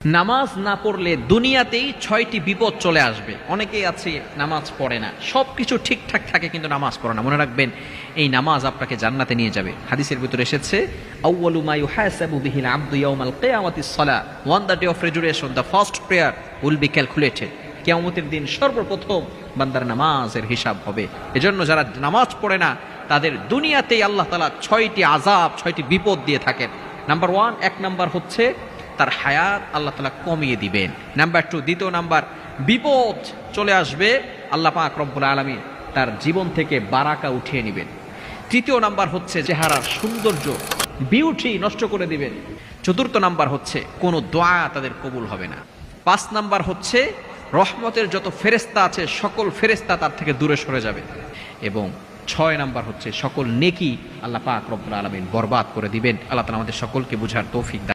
নামাজ না পড়লে দুনিয়াতেই 6টি বিপদ চলে আসবে। অনেকেই আছে নামাজ পড়ে না, সবকিছু ঠিকঠাক থাকে কিন্তু নামাজ পড়ে না। মনে রাখবেন, এই নামাজ আপনাকে জান্নাতে নিয়ে যাবে। হাদিসের ভিতরে এসেছে, আউয়ালু মা ইউহাসাবু বিহিল আবদু ইয়াউমাল কিয়ামাতিস সালাহ, on the day of resurrection the first prayer will be calculated. কিয়ামতের দিন সর্বপ্রথম বান্দার নামাজের হিসাব হবে। এজন্য যারা নামাজ পড়ে না তাদের দুনিয়াতেই আল্লাহ তাআলা 6টি আযাব, 6টি বিপদ দিয়ে থাকেন। নাম্বার 1, এক নাম্বার হচ্ছে তার হায়াত আল্লাহ তাআলা কমিয়ে দিবেন। নাম্বার 2, দ্বিতীয় নাম্বার, বিপদ চলে আসবে, আল্লাহ পাক রব্বুল আলামিন তার জীবন থেকে বারাকা উঠিয়ে নেবেন। তৃতীয় নাম্বার হচ্ছে চেহারার সৌন্দর্য, বিউটি নষ্ট করে দিবেন। চতুর্থ নাম্বার হচ্ছে কোনো দোয়া তাদের কবুল হবে না। 5 নাম্বার হচ্ছে রহমতের যত ফেরেশতা আছে সকল ফেরেশতা তার থেকে দূরে সরে যাবে। এবং 6 নাম্বার হচ্ছে সকল নেকি আল্লাহ পাক রব্বুল আলামিন বরবাদ করে দিবেন। আল্লাহ তাআলা আমাদের সকলকে বুঝার তৌফিক দান